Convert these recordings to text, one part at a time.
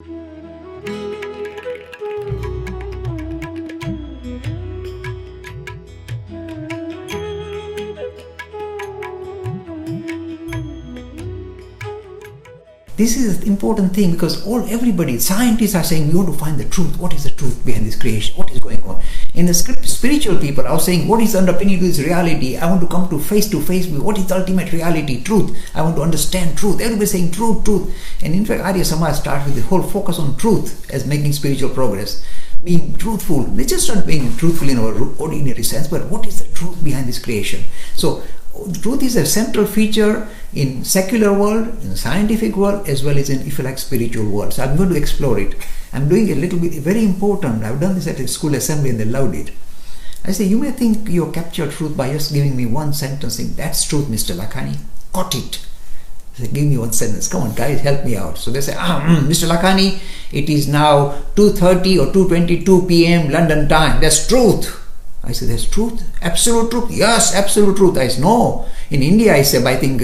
This is an important thing because everybody, scientists are saying we want to find the truth. What is the truth behind this creation? What is going on? In the script, spiritual people are saying what is underpinning this reality? I want to come to face with what is the ultimate reality, truth. I want to understand truth. Everybody's saying truth, truth. And in fact, Arya Samaj starts with the whole focus on truth as making spiritual progress. Being truthful. They just not being truthful in our ordinary sense, but what is the truth behind this creation? So truth is a central feature in secular world, in the scientific world, as well as in, if you like, spiritual world. So I'm going to explore it. I'm doing a little bit, very important. I've done this at a school assembly and they loved it. I say, you may think you captured truth by just giving me one sentence saying, that's truth, Mr. Lakhani. Got it. I say, give me one sentence. Come on, guys, help me out. So they say, Mr. Lakhani, it is now 2:30 or 2:22 p.m. London time. That's truth. I said, there's truth? Absolute truth? Yes, absolute truth. I said, no. In India, I said, I think,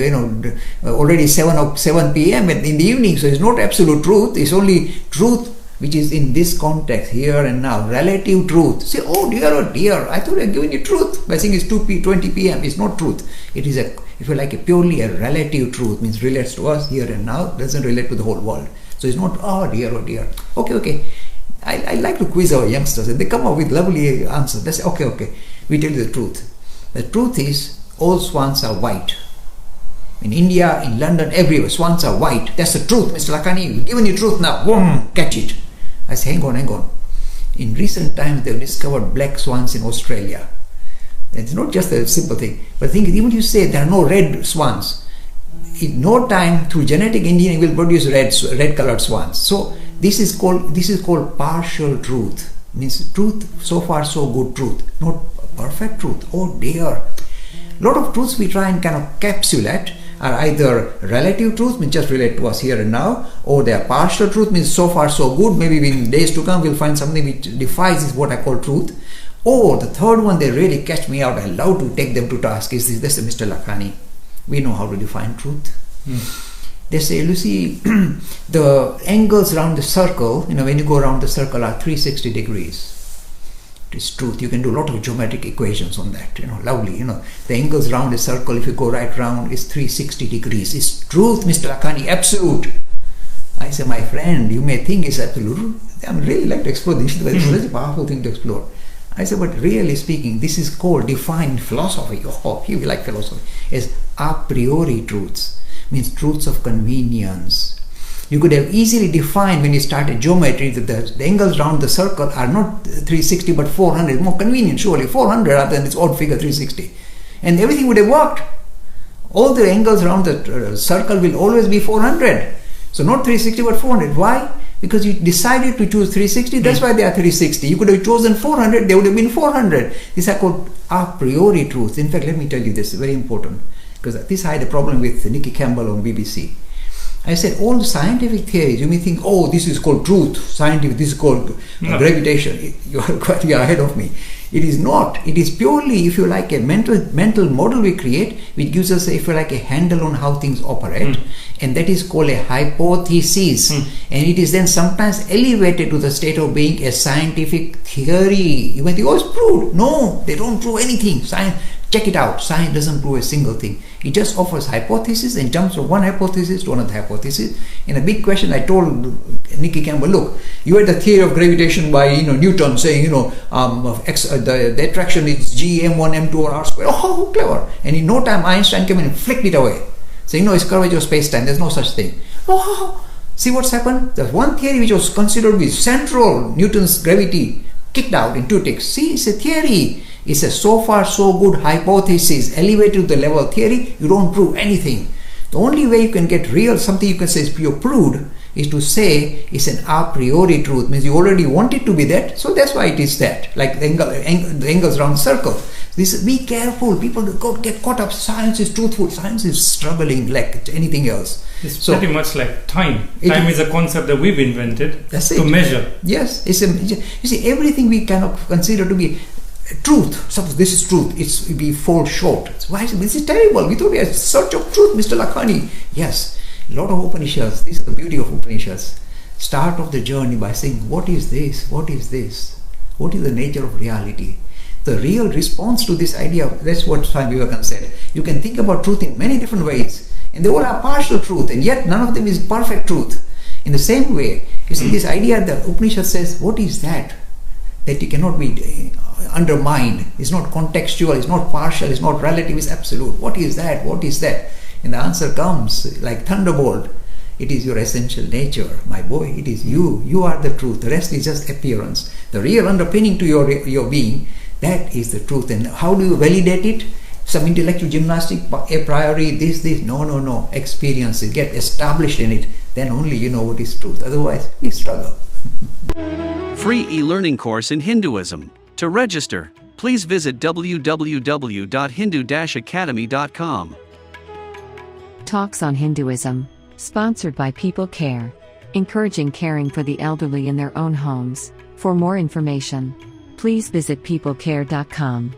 already 7 p.m. in the evening. So it's not absolute truth. It's only truth which is in this context, here and now. Relative truth. Say, oh dear. I thought I was giving you truth by saying it's 2:20 p.m. It's not truth. It is if you like, purely a relative truth. Means relates to us here and now. Doesn't relate to the whole world. So it's not, oh dear. Okay. I like to quiz our youngsters and they come up with lovely answers. They say, okay, we tell you the truth. The truth is, all swans are white. In India, in London, everywhere, swans are white. That's the truth, Mr. Lakhani. We've given you truth now. Boom, catch it. I say, hang on. In recent times, they've discovered black swans in Australia. It's not just a simple thing. But think, even you say there are no red swans. In no time, through genetic engineering, will produce red-colored swans. So this is called partial truth. Means truth, so far so good truth, not perfect truth. Oh dear. A lot of truths we try and kind of capsulate are either relative truth, means just relate to us here and now, or they are partial truth, means so far so good. Maybe in days to come we'll find something which defies what I call truth. Or the third one, they really catch me out. I love to take them to task. Is this Mr. Lakhani? We know how to define truth. They say, Lucy, the angles around the circle, when you go around the circle are 360 degrees. It is truth. You can do a lot of geometric equations on that, lovely. The angles around a circle, if you go right round, is 360 degrees. It's truth, Mr. Lakhani, absolute. I say, my friend, you may think it's absolute. I really like to explore this. It's a very powerful thing to explore. I said, but really speaking, this is called defined philosophy. Oh, you like philosophy. As a priori truths. Means truths of convenience. You could have easily defined when you started geometry that the angles around the circle are not 360 but 400. More convenient, surely. 400 rather than this odd figure 360. And everything would have worked. All the angles around the circle will always be 400. So not 360 but 400. Why? Because you decided to choose 360, that's why they are 360. You could have chosen 400, they would have been 400. These are called a priori truths. In fact, let me tell you this, very important. Because this I had a problem with Nikki Campbell on BBC. I said, all scientific theories, you may think, oh, this is called truth, scientific, this is called gravitation. You are ahead of me. It is not. It is purely, if you like, a mental model we create, which gives us, if you like, a handle on how things operate. And that is called a hypothesis. And it is then sometimes elevated to the state of being a scientific theory. You may think, oh, it's proved. No, they don't prove anything. Science, check it out. Science doesn't prove a single thing. It just offers hypothesis and jumps from one hypothesis to another hypothesis. In a big question, I told Nikki Campbell, look, you had the theory of gravitation by Newton saying, the attraction is G, M1, M2 or R square. Oh, how clever. And in no time, Einstein came in and flicked it away. Saying, no, it's curvature of space-time. There's no such thing. Oh, see what's happened? The one theory which was considered to be central, Newton's gravity, kicked out in 2 ticks. See, it's a theory. It's a so far so good hypothesis, elevated to the level of theory. You don't prove anything. The only way you can get real, something you can say is pure proved, is to say it's an a priori truth. Means you already want it to be that, so that's why it is that. Like the angles around the circle. Be careful. People get caught up. Science is truthful. Science is struggling like anything else. It's pretty much like time. Time is a concept that we've invented to measure. Yes. You see, everything we cannot consider to be truth. Suppose this is truth. We fall short. Why? This is terrible. We thought we are in search of truth, Mr. Lakhani. Yes. A lot of Upanishads. This is the beauty of Upanishads. start off the journey by saying, what is this? What is this? What is the nature of reality? The real response to this idea, that's what Swami Vivekananda said. You can think about truth in many different ways, and they all are partial truth, and yet none of them is perfect truth. In the same way, you see, this idea that Upanishad says, what is that? That it cannot be undermined. It's not contextual, it's not partial, it's not relative, it's absolute. What is that? What is that? And the answer comes like thunderbolt. It is your essential nature, my boy. It is you. You are the truth. The rest is just appearance. The real underpinning to your being, that is the truth. And how do you validate it? Some intellectual gymnastic, a priori, this. No. Experience it. Get established in it. Then only you know what is truth. Otherwise, we struggle. Free e-learning course in Hinduism. To register, please visit www.hindu-academy.com. Talks on Hinduism. Sponsored by People Care. Encouraging caring for the elderly in their own homes. For more information, please visit peoplecare.com.